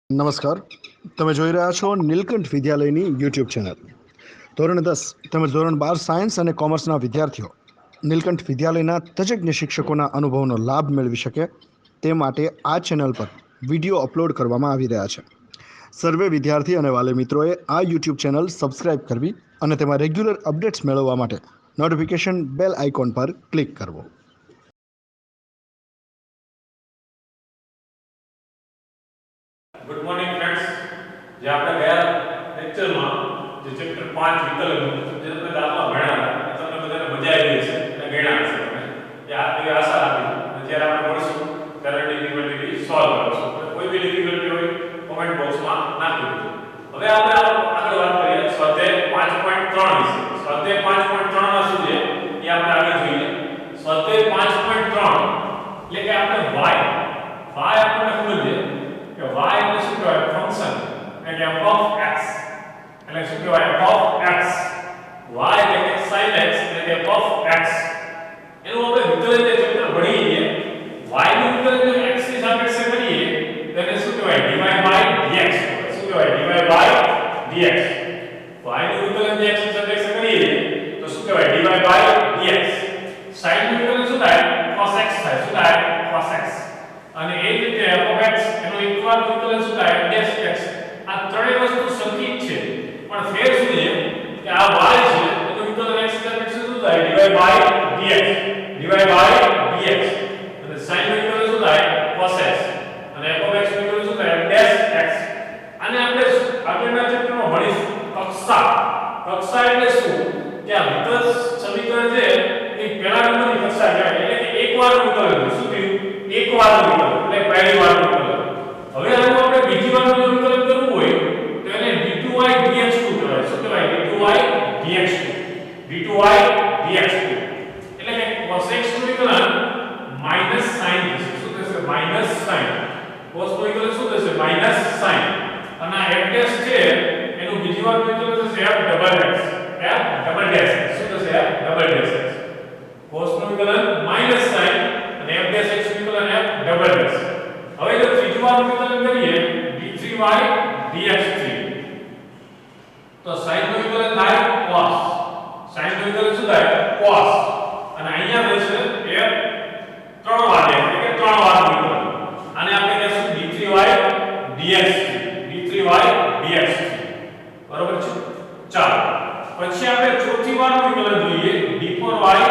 નમસ્કાર. તમે જોઈ રહ્યા છો નીલકંઠ વિદ્યાલયની યુટ્યુબ ચેનલ. ધોરણ 10 તેમજ ધોરણ 12 સાયન્સ અને કોમર્સના વિદ્યાર્થીઓ નીલકંઠ વિદ્યાલયના તજજ્ઞ શિક્ષકોના અનુભવનો લાભ મેળવી શકે તે માટે આ ચેનલ પર વિડીયો અપલોડ કરવામાં આવી રહ્યા છે. સર્વે વિદ્યાર્થી અને વાલી મિત્રોએ આ યુટ્યુબ ચેનલ સબસ્ક્રાઇબ કરવી અને તેમાં રેગ્યુલર અપડેટ્સ મેળવવા માટે નોટિફિકેશન બેલ આઇકોન પર ક્લિક કરવો. Good morning friends. જે આપણે ગયા લેક્ચરમાં જે ચેપ્ટર 5 વિકલન જે આપણે દાખલા ભણ્યા એ તમને બધાને મજા આવી હશે અને ગણ્યા હશે તમે. એ આ આશા રાખી અને જ્યારે આપણે ભણીશું ત્યારે ડિફિકલ્ટી સોલ્વ કરીશું. કોઈ બી ડિફિકલ્ટી હોય કોમેન્ટ બોક્સમાં નાખી દેજો. હવે આપણે આગળ વાત કરીએ સ્વાધ્યાય 5.3 વિશે. સ્વાધ્યાય 5.3 માં શું છે એ આપણે આગળ જોઈએ. સ્વાધ્યાય 5.3 એટલે કે આપણે y આપણને ખબર છે કે y એટલે શું કહેવાય ફંક્શન એટલે f of x એટલે શું કહેવાય f of x y એટલે કે sin x એટલે કે f of x એનું આપણે વિકલન જે ચેપ્ટર ભણીએ y નું વિકલન જો x ની સાપેક્ષે કરીએ તો એને શું કહેવાય dy by dx શું કહેવાય dy by dx y નું વિકલન જે x ની સાપેક્ષે કરીએ તો શું કહેવાય dy by dx sin નું વિકલન શું થાય cos x થાય શું થાય cos x અને એ જ રીતે f of x એનો એકવાર વિકલન શું થાય dash x આ ત્રણેય વસ્તુ સંકિત છે પણ ફેર શું છે કે આ y છે એનો વિકલન x સાપેક્ષે શું થાય dy by dx dy by dx અને sin નું વિકલન શું થાય cos x અને f of x નું વિકલન શું થાય dash x આને આપણે આગળના ચેપ્ટરમાં ભણીશું કક્ષા એટલે શું કે આ વિકલ સમીકરણ છે એ પહેલા નંબરની કક્ષા કહેવાય એટલે કે એકવારનું વિકલન શું થયું એકવારનું વિકલન એટલે પહેલી વારનું વિકલન. હવે આનું આપણે બીજી વારનું જો વિકલન કરવું હોય તો એને d2y dx2 કહેવાય. શું કહેવાય d2y dx2 d2y dx2 એટલે કે cos x નું વિકલન માઈનસ sin થશે. શું થશે માઈનસ sin. cos નું વિકલન શું થશે માઈનસ sin અને આ f' છે એનું બીજી વારનું વિકલન થશે f ડબલ x શું થશે f ડબલ x cos નું વિકલન માઈનસ sin અને f ડેશ x વિકલન f ડબલ x. હવે જો ત્રીજું વારનું વિકલન કરીએ d3y dx3 તો sin નું વિકલન થાય cos. sin નું વિકલન શું થાય cos અને અહીંયા રહેશે f ત્રણ વાર એટલે કે ત્રણ વારનું વિકલન આને આપણે કહીશું d3y dx3 બરોબર છે. ચાલો પછી આપણે ચોથી વારનું વિકલન જોઈએ d4y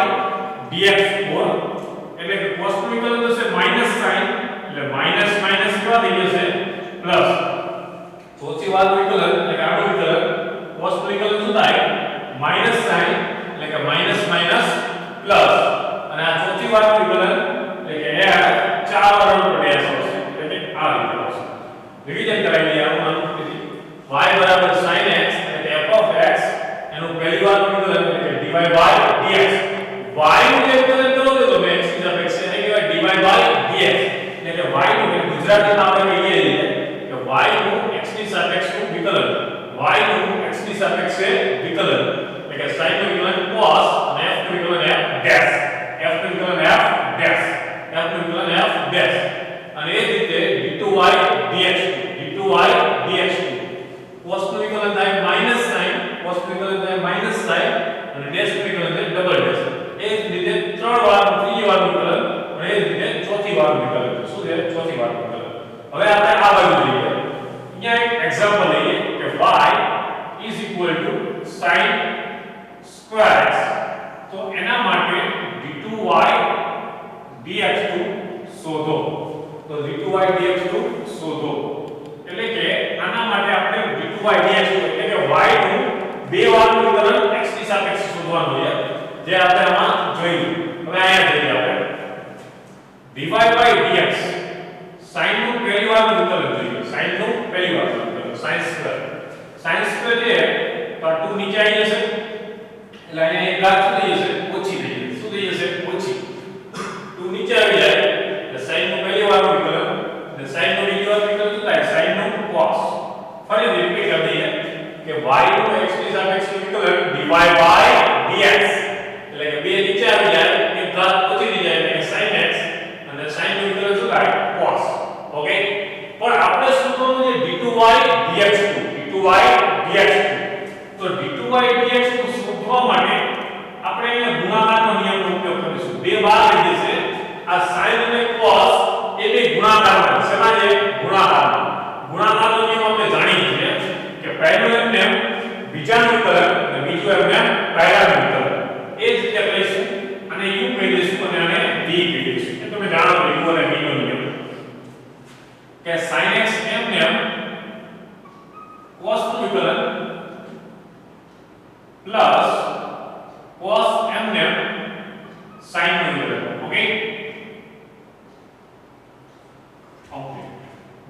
dx4 એટલે કે cos નું વિકલન થશે માઈનસ sin એટલે માઈનસ માઈનસ કેવા થઈ જશે પ્લસ. ચોથી વારનું વિકલન એટલે કે આનું વિકલન cos નું વિકલન શું થાય માઈનસ sin એટલે કે માઈનસ માઈનસ પ્લસ અને આ ચોથી વારનું વિકલન એટલે કે f ચાર વાર ઉપર ડેશ આવશે એટલે કે આ રીતે આવશે. રિવિઝન કરાવી લઈએ આનું y બરાબર sin x એટલે કે f of x એનું પહેલી વારનું વિકલન એટલે કે dy by dx y નું જે વિકલન કરો છો તમે x ની સાપેક્ષે એને કહેવાય dy by dx એટલે કે y નું ગુજરાતીમાં આપણે કહીએ છીએ કે y નું x ની સાપેક્ષનું વિકલન y નું x ની સાપેક્ષે વિકલન એટલે કે sin નું વિકલન cos અને f નું વિકલન f dash f નું વિકલન f dash f નું વિકલન f dash અને એ જ રીતે d2y dx2 cos નું વિકલન થાય માઈનસ sin cos નું વિકલન થાય માઈનસ sin અને dash નું વિકલન થાય ડબલ dash. એ જ રીતે ત્રણ વાર ત્રીજી વારનું વિકલન અને એ જ રીતે ચોથી વારનું વિકલન. શું છે ચોથી વારનું વિકલન. હવે આપણે આ બાજુ જોઈએ. અહીંયા એક એક્ઝામ્પલ લઈએ કે y sin સ્ક્વેર x તો એના માટે d2y dx2 શોધો. તો d2y dx2 શોધો એટલે કે આના માટે આપણે d2y dx2 એટલે કે y નું બે વારનું વિકલન x ની સાપેક્ષે શોધવાનું છે જે આપણે આમાં જોયું. હવે અહીંયા જોઈએ આપણે dy by dx sin નું પહેલી વારનું વિકલન જોઈએ. sin નું પહેલી વારનું વિકલન sin સ્ક્વેર છે તો 2 નીચે આવી જશે એટલે અહીંયા એક ઘાત થઈ જશે ઓછી થઈ જશે. શું થઈ જશે ઓછી 2 નીચે આવી જાય એટલે sin નું પહેલી વારનું વિકલન અને sin નું બીજી વારનું વિકલન શું થાય sin નું cos. ફરી રિપીટ કરી દઈએ કે y નું x ની સાપેક્ષે વિકલન dy by dx એટલે કે બે નીચે આવી જાય એક ઘાત ઓછી થઈ જાય એટલે sin x અને sin નું વિકલન શું થાય cos. ઓકે પણ આપણે શોધવાનું જે d2y dx2 તો d2y dx2 શોધવા માટે આપણે અહીંયા ગુણાકારનો નિયમનો ઉપયોગ કરીશું. બે બાર લઈ જશે આ sin અને cos એ બે ગુણાકારમાં છે. શેમાં છે? ગુણાકારમાં. ગુણાકારનો નિયમ આપણે જાણીએ છીએ કે પહેલું એમને બીજાનું વિકલન અને બીજું એમને પહેલાનું વિકલન. એ જ રીતે કરીશું અને u કહી દઈશું અને આને v કહી દઈશું. એ તમે જાણો છો u અને v નો નિયમ કે sin x એમને cos નું વિકલન પ્લસ cos એમને sin નું વિકલન. ઓકે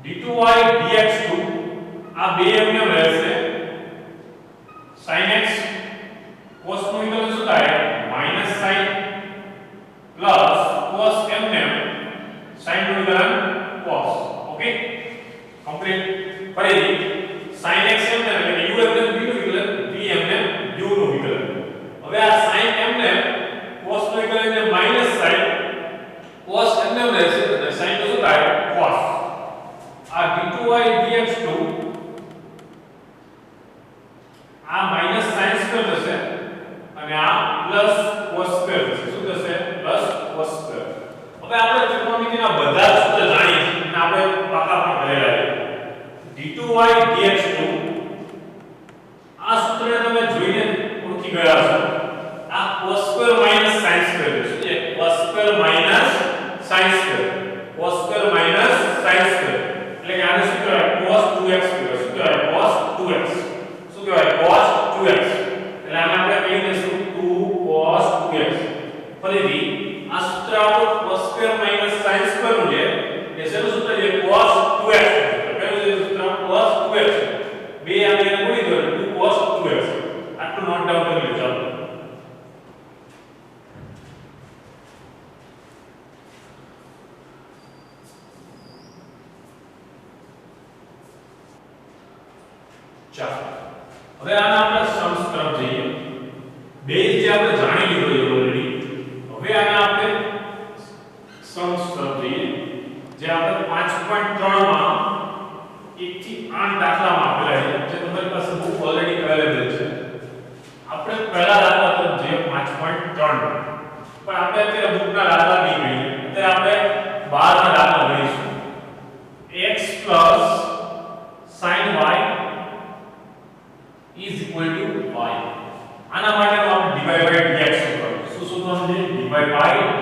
d2y dx2 આ બે એમને રહેશે. sin x cos નું વિકલન શું થાય? માઈનસ sin પ્લસ cos એમને sin નું વિકલન cos. Okay complete. ફરીથી sin x એમને એટલે કે u એમને v નું વિકલન, v એમને u નું વિકલન. હવે આ sin એમને cos નું વિકલન એટલે માઈનસ sin cos એમને રહેશે અને sin તો શું થાય? cos. આ d2y dx2 આ માઈનસ sin સ્ક્વેર થશે અને આ પ્લસ cos સ્ક્વેર થશે. શું થશે? Plus cos square. હવે આપણે ત્રિકોણમિતિના બધા સૂત્ર જાણીએ છીએ અને આપણે પાકા પણ કરેલા છે. d2y dx2 આ સૂત્રને તમે જોઈને ઓળખી ગયા છો. આ cos square minus sin square છે. cos square minus sin square, cos square minus sin square એટલે કે આને શું કહેવાય? cos 2x કહેવાય. શું કહેવાય? cos 2x. શું કહેવાય? cos 2x. એટલે આને આપણે કહી દઈશું 2 cos 2x. ફરીથી આ સૂત્ર આપણું cos square minus sin square નું છે. એ શેનું સૂત્ર છે? cos 2x. કયું છે સૂત્ર? cos 2x. બે આને ગુણી દો 2 cos 2x. આટલું નોટ ડાઉન કરી લો. ચાલો હવે આના આપણે સમ્સ તરફ જઈએ. બેઝ જે આપણે જાણી લીધો છે ઓલરેડી. હવે આના આપણે સમ્સ તરફ જઈએ જે આપણે 5.3 માં 1 થી 8 દાખલામાં આપેલા છે જે તમારી પાસે બુક ઓલરેડી અવેલેબલ છે. આપણે પહેલા દાખલા તરફ જઈએ 5.3 પણ આપણે અત્યારે બુકના દાખલા નહીં ગણીએ. અત્યારે આપણે 12 ના દાખલા ગણીશું. x sin y is equal to y. આના માટે આપણે dy by dx શોધવાનું. શું શોધવાનું છે? dy by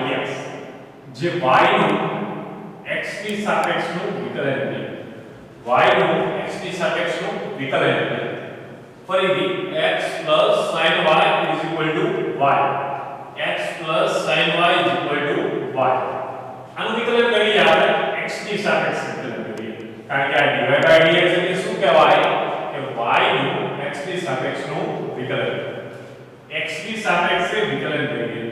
dx જે y નું x ની સાપેક્ષનું વિકલન છે. y નું x ની સાપેક્ષનું વિકલન છે. ફરીથી x sin y is equal to y. x sin y is equal to y. આનું વિકલન કરીએ આપણે x ની સાપેક્ષ વિકલન કરીએ. કારણ કે આ dy by dx એટલે શું કહેવાય? કે y નું x ની સાપેક્ષનું વિકલન. x ની સાપેક્ષે વિકલન કરીએ.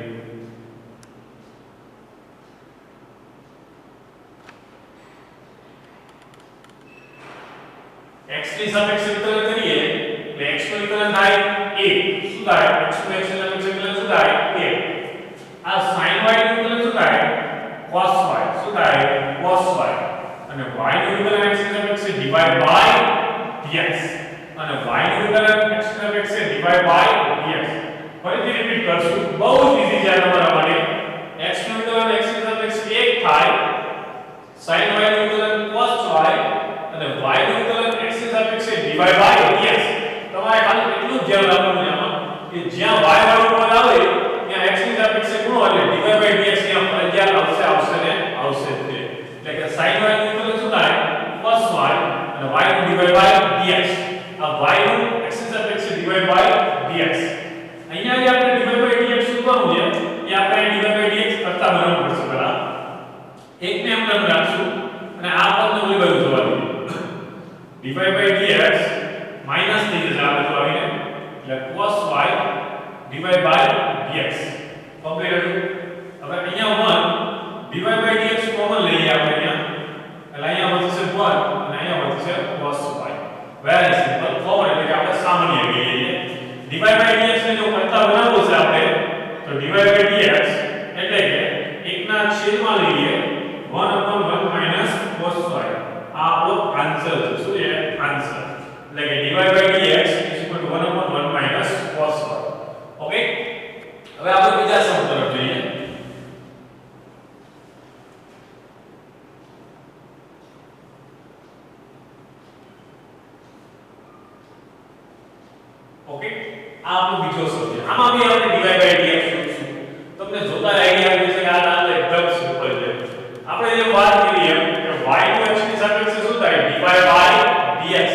x ની સાપેક્ષે વિકલન કરીએ એટલે x નું વિકલન થાય 1. શું થાય? x નું x ની સાપેક્ષે વિકલન શું થાય? 1. આ sin y નું વિકલન શું થાય? cos y. શું થાય? cos y. અને y નું વિકલન x ની સાપેક્ષે dy by dx અને y નું વિકલન x ની સાપેક્ષે dy by dx. ફરીથી રિપીટ કરશું. બહુ જ ઈઝી છે તમારા માટે. x નું વિકલન x ની સાપેક્ષે 1 થાય. sin y નું વિકલન cos y અને y નું વિકલન x ની સાપેક્ષે dy by dx. તમારે ખાલી એટલું જ ધ્યાન રાખવાનું છે આમાં કે જ્યાં y વાળું પદ આવે ત્યાં x ની સાપેક્ષે ગુણો એટલે dy by dx ત્યાં ફરજિયાત આવશે ને આવશે જ તે. એટલે કે sin y નું વિકલન શું થાય? cos y અને y નું dy by dx. આ y નું x ની સાપેક્ષે dy by dx. અહીંયા જે આપણે dy by dx શોધવાનું છે એ આપણે dy by dx કરતા બનાવવું પડશે પહેલા. એકને એમ નામ રાખશું અને આ પદને ઓલી બાજુ જવા દઈએ. dy by dx માઈનસ થઈ જશે આ બાજુ આવીને એટલે cos y dy by dx. Complete. હવે અહીંયા 1 dy by dx કોમન લઈએ આપણે અહીંયા. એટલે અહીંયા વધશે 1 અને અહીંયા વધશે cos y. Very simple. Common એટલે કે આપણે સામાન્ય લઈ લઈએ. dy by dx ને જો કરતા બનાવવું છે આપણે તો dy by dx એટલે કે 1 ના છેદમાં લઈએ 1/1 cos y. આ આપણો આન્સર છે. શું છે? આન્સર. એટલે કે dy by dx is equal to 1 upon 1 minus cos y. Okay, હવે આપણે બીજા સમ તરફ જઈએ. ઓકે, આ આપણો બીજો સમ છે. આમાં બી આપણે dy by dx શોધશું. તમને જોતા આઈડિયા આવી જશે કે આ દાખલો એકદમ સિમ્પલ છે. આપણે જે વાત કરી એમ કે y નું x ની સાપેક્ષે શું થાય dy by dx.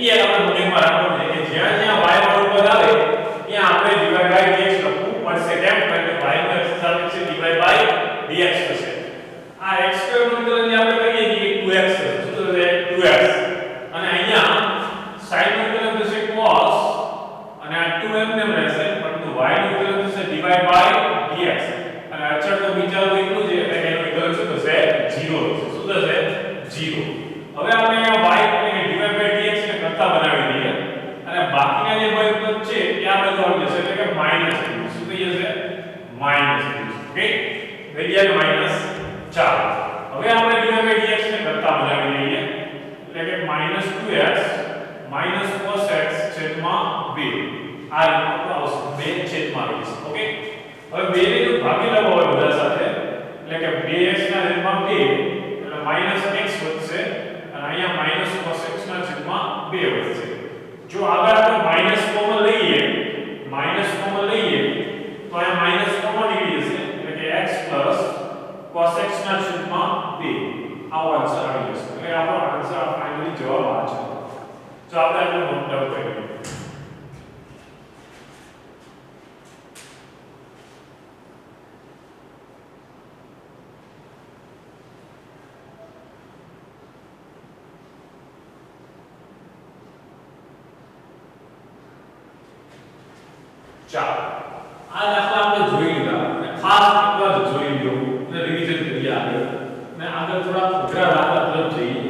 એ આપણે મગજમાં રાખવું છે કે જ્યાં જ્યાં y વાળું પદ આવે ત્યાં આપણે dy by dx લખવું પડશે. કેમ? કારણ કે y નું x ની સાપેક્ષે dy by dx થશે. આ x સ્ક્વેર નું વિકલન જે આપણે કરીએ છીએ 2x છે. શું થશે 2x. અને અહીંયા sin નું વિકલન થશે cos અને આ 2m ને રહેશે, પરંતુ y નું વિકલન થશે dy by dx. અને અચળ તો વિચારો એટલું છે એટલે એનું વિકલન શું થશે 0 થશે. શું થશે 0. હવે આપણે અહીંયા y એટલે કે dy by dx ને કરતા બનાવી દઈએ અને બાકીના જે પદ છે એ આ બધું આવી જશે એટલે કે માઈનસ શું થઈ જશે માઈનસ. Okay, variable minus 4. હવે આપણે dy by dx ને કરતા બનાવી દઈએ એટલે કે -2x cos x છેદમાં 2. આ રીતનું આવશે 2 છેદમાં આવી જશે. ઓકે, હવે 2 ને જો ભાગી લેવો હોય બધા સાથે એટલે કે 2x ના છેદમાં 2 એટલે -x વધશે અને અહીંયા cos x ના છેદમાં 2 વધશે. જો આગળ આપણે માઈનસ કોમન લઈએ તો અહીંયા માઈનસ કોમન નીકળી જશે એટલે કે x cos x ના છેદમાં 2. આવો આન્સર આવી જશે. એટલે આપણો આન્સર ફાઇનલી જવાબ આ છે. તો આપણે આને નોટ ડાઉન કરીએ. ચાલો, આ દાખલા આપણે જોઈ લીધા અને ખાસ એકવાર જોઈ લો અને રિવિઝન કરીએ આગળ અને આગળ થોડા અઘરા દાખલા તરફ જઈએ.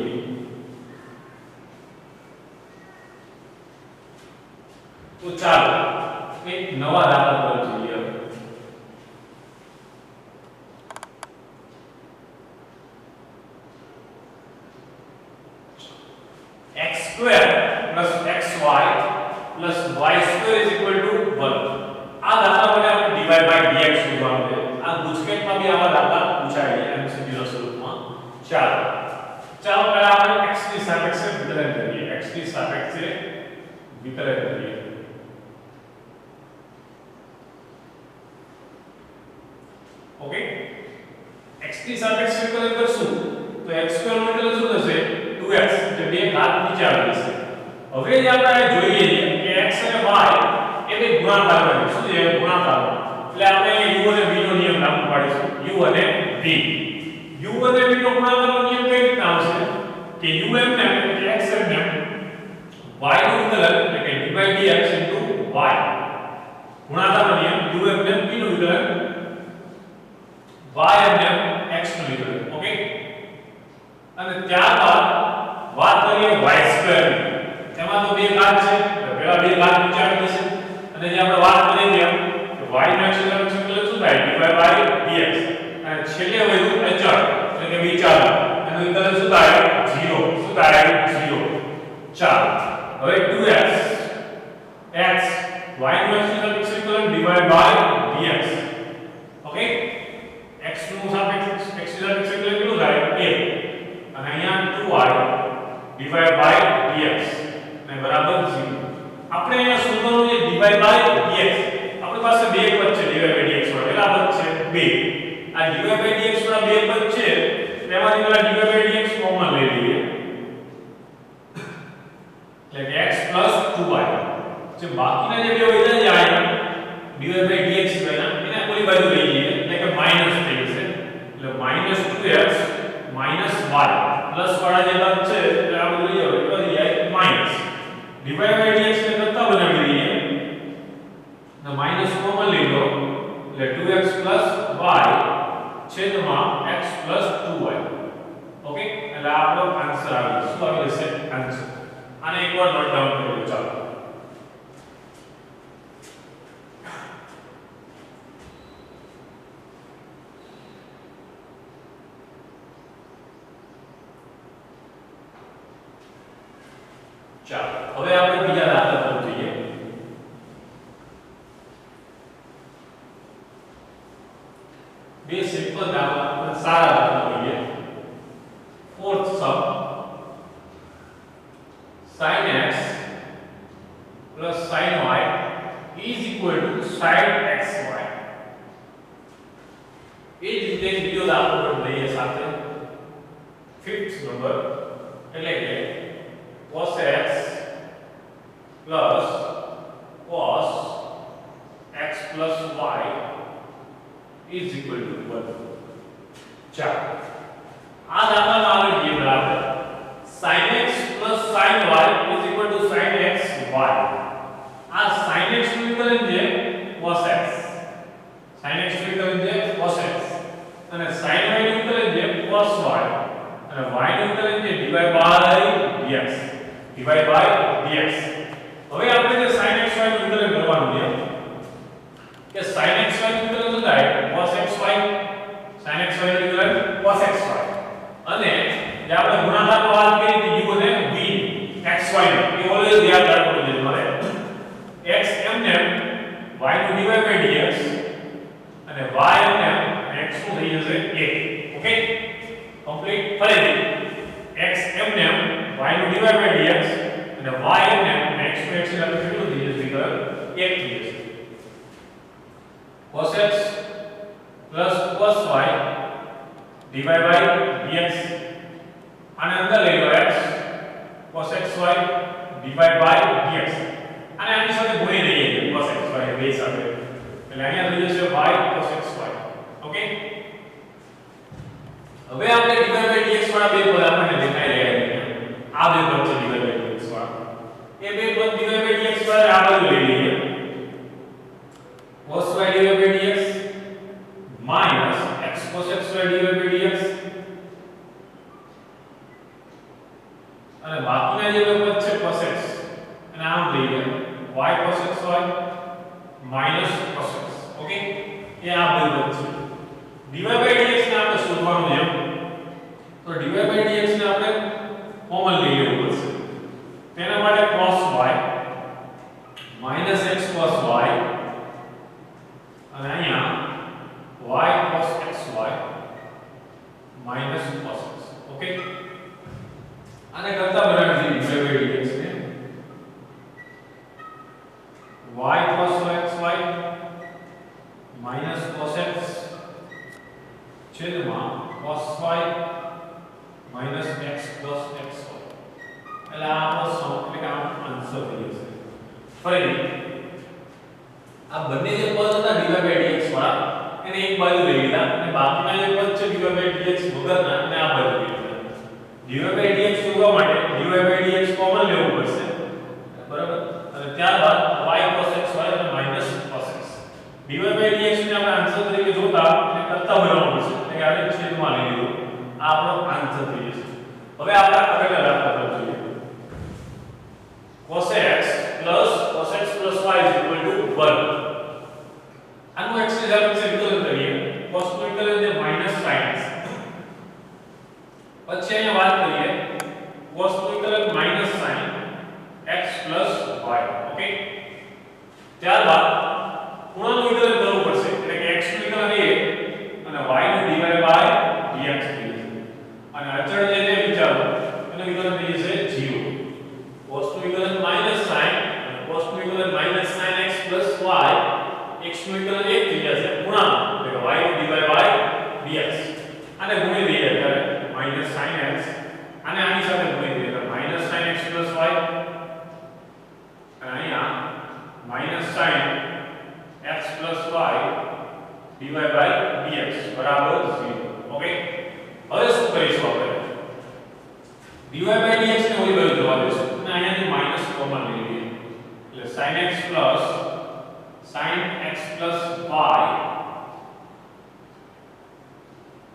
તો ચાલો એક નવા દાખલા તરફ જઈએ. x square plus xy plus y square is equal to 1. આ દાખલા માટે આપણે dy by dx શોધવાનું છે. આ ગુજકેટમાં બી આવા દાખલા પૂછાય છે એમસીક્યુ ના સ્વરૂપમાં. ચાલો પહેલા આપણે x ની સાપેક્ષે વિકલન કરીએ. ઓકે, x ની સાપેક્ષે વિકલન કરશું તો x સ્ક્વેર નું વિકલન શું થશે 2x. જે બે ઘાત નીચે આવી જશે. હવે જે આપણે જોઈએ કે x અને y એ બે ગુણાકારમાં છે. શું છે ગુણાકારમાં. એટલે આપણે u અને v નો નિયમ લાગુ પાડીશું. u અને v નો ગુણાકારનો નિયમ કઈ રીતે આવશે કે u m ને એટલે કે x m ને y નું વિકલન એટલે કે dy dx y ગુણાકારનો નિયમ u m ને v નું વિકલન y અને x નું વિકલન. ઓકે, અને ત્યારબાદ વાત કરીએ y સ્ક્વેર ની. એમાં તો બે ઘાત છે એટલે પેલા બે ઘાત નીચે આવી જશે અને જે આપણે વાત કરી તેમ કે y નો x નું વિકલન શું થાય dy by dx અને છેલ્લે વધ્યું અચળ એટલે કે વિચાર એનું વિકલન શું થાય 0. શું થાય 0. ચાલો હવે 2x x y નું x નું વિકલન dy by dx. Okay, x નું સાપેક્ષ x નું સાપેક્ષ વિકલન કેટલું થાય 1 અને અહીંયા 2y dy by dx ને બરાબર 0. આપણે અહીંયા શોધવાનું છે dy by dx. આપણી પાસે બે પદ છે dy by dx વાળા. કેટલા પદ છે 2. આ dy by dx વાળા બે પદ છે તેમાંથી પેલા dy by dx કોમન લઈ લઈએ એટલે કે x 2y. જે બાકીના જે બે વધ્યા છે અહીંયા dy by dx વાળા એને કોઈ બાજુ લઈ જઈએ એટલે કે માઈનસ થઈ જશે. એટલે -2x y પ્લસ વાળા જે પદ છે એટલે આ બધું લઈ આવો એટલે થઈ જાય માઈનસ. dy by dx ને કરતા બનાવી દઈએ ને માઈનસ કોમન લઈ લો એટલે 2x y છેદમાં x 2y. ઓકે, એટલે આપણો આન્સર આવી શું આવી જશે આન્સર. આને એકવાર નોટ ડાઉન કરી લો. ચાલો ચાલો હવે આપણે બીજા દાખલા તરફ જઈએ. બે સિમ્પલ દાખલા સારા દાખલા લઈએ. Fourth sum sin x plus sin y is equal to sin xy. એ જ રીતે બીજો દાખલો પણ લઈએ સાથે. ફિફ્થ નંબર એટલે કે cos x plus cos x plus y is equal to 1. ચાલો આ દાખલામાં આગળ જઈએ બરાબર. sin x plus sin y is equal to sin x y. આ sin x નું વિકલન છે cos x. sin x નું વિકલન છે cos x અને sin y નું વિકલન છે cos y અને y નું વિકલન છે dy by dx. dy by dx. હવે આપણે જે sin x y નું વિકલન કરવાનું છે કે sin x y નું વિકલન શું થાય cos x y. sin x y નું વિકલન cos x y અને જે આપણે ગુણાકારમાં વાત કરી હતી u અને v x y એ ઓલવેઝ યાદ રાખવું જોઈએ તમારે. x એમને y નું dy by dx અને y એમને x નું થઈ જશે 1. Okay complete. ફરીથી x એમને y નું dy by dx અને y એમને x નું x એટલે કેટલું થઈ જશે વિકલન 1 થઈ જશે. cos x plus cos y dy by dx આને અંદર લઈ લો x cos xy dy by dx અને આની સાથે ગુણી દઈએ cos xy બે સાથે એટલે અહીંયા થઈ જશે y cos xy. ઓકે હવે આપણે dy by dx વાળા બે પદ આપણને દેખાઈ રહ્યા છે. આ બે પદ છે dy by dx વાળા. એ બે પદ dy by dx વાળા આ બાજુ લઈ લઈએ. cos y dy by dx minus x cos xy dy by dx અને બાકીના જે બે પદ છે cos x અને આમ લઈએ y cos xy minus cos x. Okay એ આ બે પદ છે. dy by dx ને આપણે શોધવાનું છે તો dy by dx ને આપણે કોમન લઈ લેવું પડશે. તેના માટે cos y minus x cos y અને અહીંયા y cos xy minus cos x. Okay આને કરતા બનાવી dy by dx ને y cos xy minus cos x છેદમાં cos y minus x plus xy એટલે આ આપણો સમ એટલે કે આ આન્સર થઈ જશે. ફરીથી આ બંને જે પદ હતા dy by dx વાળા એને એક બાજુ લઈ લીધા અને બાકીના જે પદ છે dy by dx વગરના એને આ બાજુ લઈ લીધા. dy by dx શોધવા માટે dy by dx કોમન લેવું પડશે બરાબર અને ત્યારબાદ y cos xy અને minus cos x. dy by dx ને આપણે આન્સર તરીકે જોતા એને કરતા બનાવવું પડશે એટલે કે આને છેદમાં લઈ લીધું. આ આપણો આન્સર થઈ જશે. હવે આપણે આગળના દાખલા તરફ જોઈએ. cos x plus cos x plus y is equal to 1. આનું x ની સાપેક્ષે વિકલન કરીએ. cos નું વિકલન છે minus sin x. પછી અહીંયા વાત કરીએ cos નું વિકલન minus sin x plus y. Okay ત્યારબાદ ખૂણાનું વિકલન કરવું પડશે એટલે કે x નું વિકલન a અને y નું dy by dx થઈ જશે અને અચળ જે છે વિચારો એનું વિકલન થઈ જશે 0. cos નું વિકલન minus sin અને cos નું વિકલન minus sin x plus y x નું વિકલન 1 થઈ જશે ખૂણામાં એટલે કે y નું dy by dx આને ગુણી દઈએ ત્યારે minus sin x અને આની સાથે ગુણી દઈએ એટલે minus sin x plus y અને અહીંયા minus sin x plus y dy by dx બરાબર 0. ઓકે હવે શું કરીશું આપણે dy by dx ને ઓલી બાજુ જવા દઈશું અને અહીંયાથી માઈનસ કોમન લઈ લઈએ એટલે sin x plus y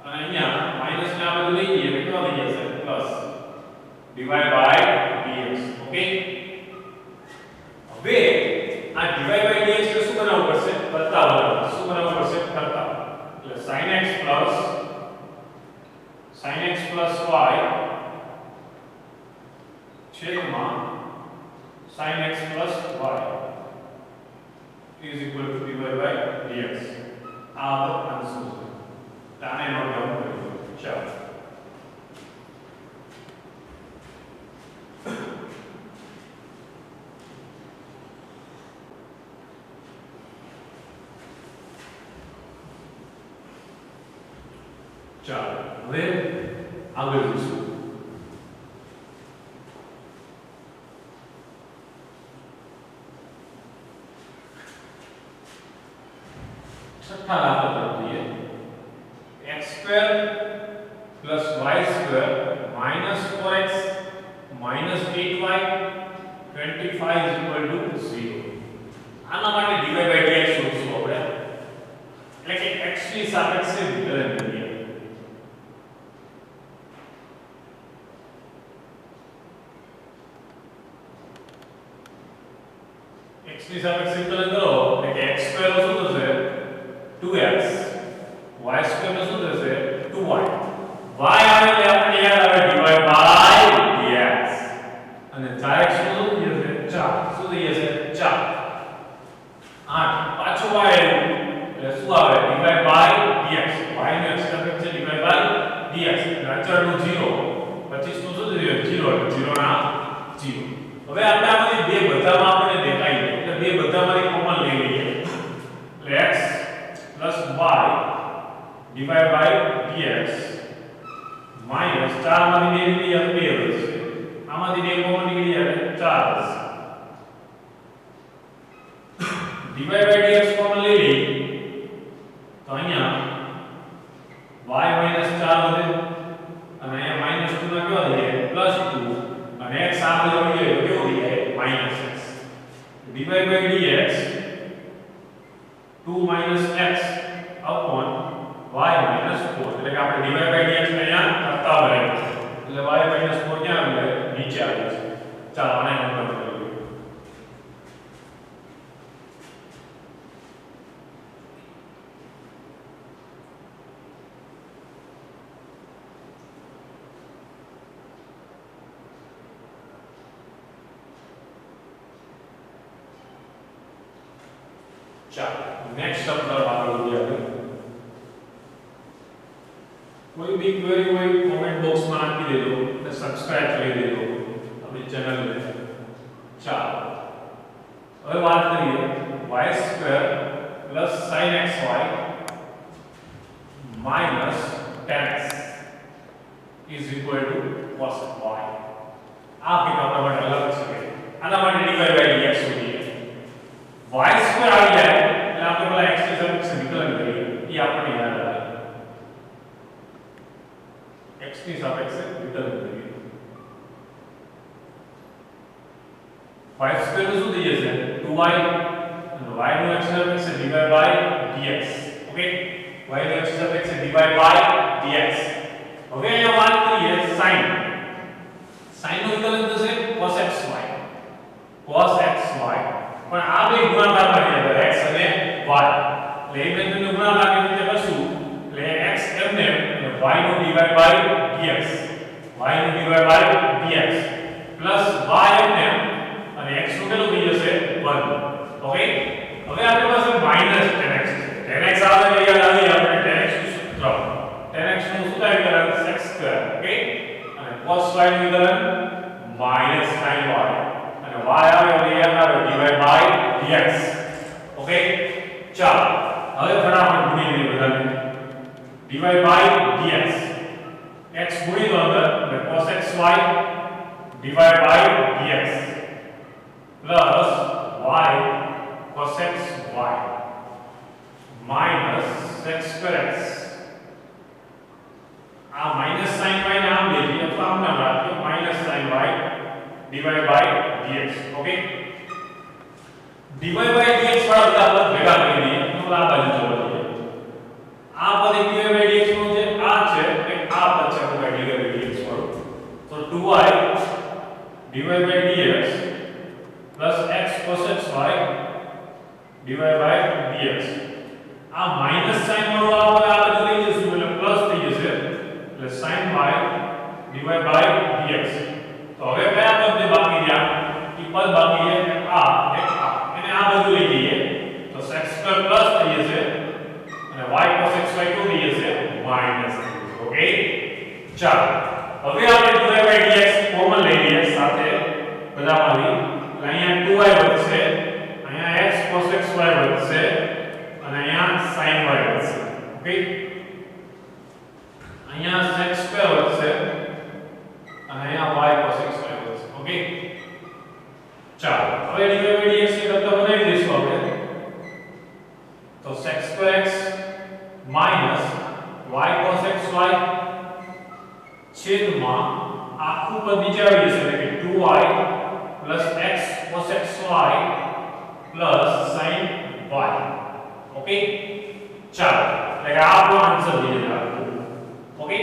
અને અહીંયા માઈનસ ને આ બાજુ લઈ જઈએ એટલે કેટલો થઈ જશે plus dy by sin x plus y is equal to dy by dx. આ આન્સર છે. આને નોટ ડાઉન કરી દો. ચાલો. ચાલો હવે આગળ જઈશું. छठा दाखला तरफ जઈએ. x² plus y² minus 4x minus 8y 25 is equal to 0. આના માટે dy by dx શોધશું આપણે. એટલે કે x ની સાપેક્ષે વિકલન કરીએ. x ની સાપેક્ષે વિકલન કરો એટલે કે x² નો શું થશે 2x y² નો શું થશે 2y y આવે એટલે આપણે યાદ આવે dy by dx અને 4x નું શું થઈ જશે 4 શું થઈ જશે 4 8 પાછો y એટલે શું આવે dy by dx y no x સાપેક્ષે dy by dx એટલે અચળ નું 0 25 નું શું થઈ જશે 0 એટલે 0 ના 0. હવે આપણે આમાંથી બે બધામાં આપણે દેખાય એટલે બે બધામાંથી કોમન લઈ લઈએ એટલે x plus y divided by dx minus 4 માંથી બે નીકળી જાય 2 વધશે. આમાંથી બે કોમન નીકળી જાય 4 વધશે. divided by dx કોમન લઈ લઈએ તો અહીંયા y minus 4 વધે અને અહીંયા minus 2 ના કેવા થઈ જાય plus 2 અને x આ બાજુ આવી જાય તો કેવું થઈ જાય minus x. divided by dx 2 minus x upon y minus 4 એટલે કે આપણે dy by dx ને અહીંયા કરતા હોય એટલે y minus 4 ક્યાં આવી જાય નીચે આવી છે. ચાલો આને નંબર કરીએ. ચાલો નેક્સ્ટ શબ્દ આગળ વધીએ આપણે. કોઈ બી ક્વેરી હોય કોમેન્ટ બોક્સમાં નાખી દેજો અને સબસ્ક્રાઇબ કરી દેજો આપણી ચેનલને. ચાલો હવે વાત કરીએ y² plus sin xy minus tan x is equal to cos y. આ કંઈક આપણા માટે અલગ છે. આના માટે dy by dx શોધીએ. y² આવી જાય એટલે આપણે પેલા x ની સાપેક્ષે વિકલન કરીએ એ આપણને યાદ આવે. x ની સાપેક્ષે વિકલન કરીએ y² નું શું થઈ જશે 2y અને y નું x સાપેક્ષે dy by dx. Okay y નું x સાપેક્ષે dy by dx. હવે અહીંયા વાત કરીએ sin. sin નું વિકલન થશે cos xy પણ આ બે ગુણાકાર કરી દે x અને y એટલે એ બેનું ગુણાકાર કેવી રીતે કરશું એટલે x એમને અને y no dy by dx y no dy by dx plus y એમને અને x નું કેટલું થઈ જશે 1. ઓકે હવે આપણી પાસે minus tan x છે. tan x આવે એટલે યાદ આવી આપણે tan x નું સૂત્ર. tan x નું સૂત્ર વિકલન x². ઓકે અને cos y નું વિકલન minus sin y અને y આવે એટલે યાદ આવે dy by dx. ઓકે ચાલો હવે ફટાફટ ગુણી લઈએ બધાને. dy by dx x ગુણી દો અંદર એટલે cos xy dy by dx plus y cos xy minus x²x. આ minus sin y ને આમ લઈએ અથવા આમ નામ રાખીએ minus sin y dy by dx. Okay dy by dx વાળા બધા પદ ભેગા કરી દઈએ તો આ બાજુ જોવા દઈએ. આ પદ એક dy by dx નું છે આ છે એક આ પદ છે આપણું dy by dx વાળું. તો 2y dy by dx plus x cos xy dy by dx. આ માઈનસ સાઇન વાળું આ પદ આ બાજુ લઈ જશું એટલે પ્લસ થઈ જશે એટલે sin y dy by dx. તો હવે કયા પદ બાકી રહ્યા પદ બાકી છે આ એક આ એને આ બધું લઈ જઈએ તો x² પ્લસ થઈ જશે અને y cos xy શું થઈ જશે માઈનસ. ઓકે ચાલો હવે આપણે dy/dx કોમન લઈ લઈએ સાથે બધામાંથી એટલે અહીંયા 2y વધશે અહીંયા x cos xy વધશે અને અહીંયા sin y વધશે. ઓકે અહીંયા x² વધશે અને અહીંયા y cos xy વધશે. ઓકે ચાલો હવે dy/dx ની કરતા બનાવી દઈશું આપણે તો sec²x y cos xy છેદમાં આખું પદ નીચે આવી જશે એટલે કે 2y x cos xy sin y. Okay ચાલો એટલે કે આ આપણો આન્સર થઈ જશે. ઓકે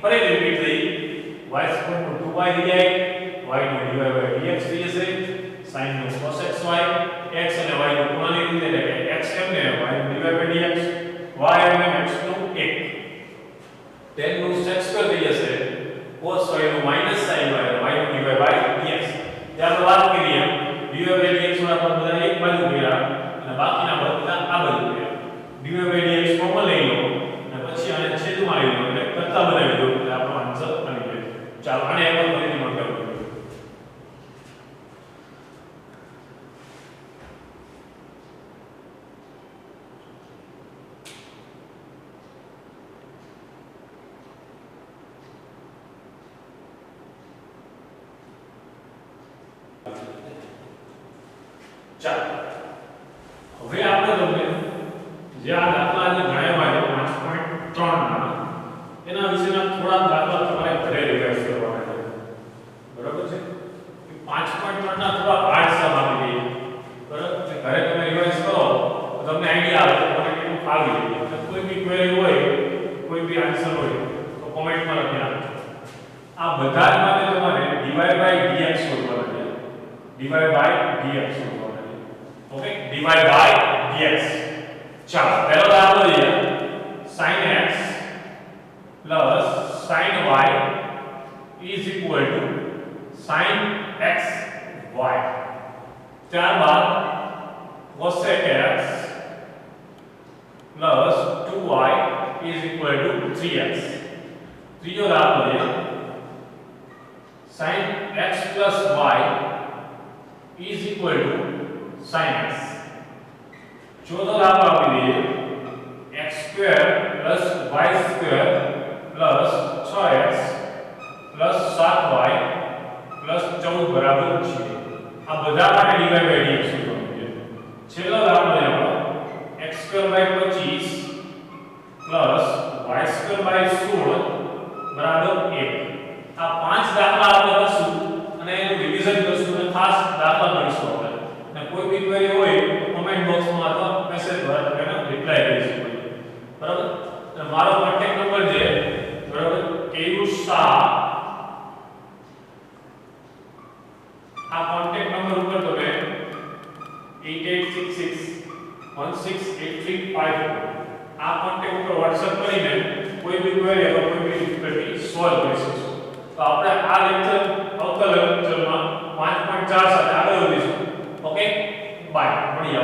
ફરીથી રિપીટ થઈ y² નું 2y થઈ જાય y નું dy/dx થઈ જશે sin નું cos xy x અને y નું ગુણાની રીતે એટલે કે xm ને y નું dy/dx y અને x નું 1 tan નું sec² થઈ જશે cos y નું sin y અને y નું dy/dx. ત્યાર વાત કરીએ dy/dx વાળા પદ બધા એક બાજુ કર્યા અને બાકીના પદ બધા આ બાજુ કર્યા. dy/dx કોમન લઈ લો અને પછી આને છેદમાં લઈ લો એટલે કરતા બનાવી દો એટલે આપણો આન્સર આવી જાય. ચાલો આને એક વાર ફરીથી નોટ કરો. ચાલો હવે આપણે તમને જે આ દાખલા જે ગણ્યા છે 5.3 ના એના વિશેના થોડા દાખલા તમારે ઘરે રિવાઇઝ કરવાના છે. બરાબર છે 5.3 ના થોડા હાર્ડ સમ આપી દઈએ. બરાબર એટલે ઘરે તમે રિવાઇઝ કરો તો તમને આઈડિયા આવે કે તમને કેટલું ફાવી જાય. એટલે કોઈ બી ક્વેરી હોય કોઈ બી આન્સર હોય તો કોમેન્ટમાં લખી આપજો. આ બધા જ માટે તમારે dy/dx શોધવાના છે. dy/dx શોધવાના છે. Okay dy/dx. ચાલો પહેલો દાખલો લઈએ sin x sin y is equal to sin x y. ત્યારબાદ cosec x 2y is equal to 3x. ત્રીજો દાખલો લઈએ sin x plus y is equal to sin x. ચોથો દાખલો આપી દઈએ x² plus y² plus 6x plus 7y plus 14 બરાબર છે. આ બધા માટે dy/dx શોધવાનું છે. છેલ્લો દાખલો લઈએ આપણે x²/25 plus y²/16 બરાબર 1. આ પાંચ દાખલા આપણે કરશું અને એનું રિવિઝન કરશું અને ખાસ દાખલા ગણીશું આપણે. અને કોઈ બી ક્વેરી હોય તો કમેન્ટ બોક્સમાં અથવા મેસેજ દ્વારા તમે રિપ્લાય કરી શકો. બરાબર અને મારો કોન્ટેક્ટ નંબર છે બરાબર કેયુષ શાહ. આ કોન્ટેક્ટ નંબર ઉપર તમે 8866168354 આ કોન્ટેક્ટ ઉપર WhatsApp કરીને કોઈ બી ક્વેરી અથવા કોઈ બી ડિફિકલ્ટી સોલ્વ કરી શકશો. તો આપણે આ લેક્ચર આવતા લેક્ચરમાં 5.4 સાથે આગળ વધીશું. ઓકે બાય મળીએ.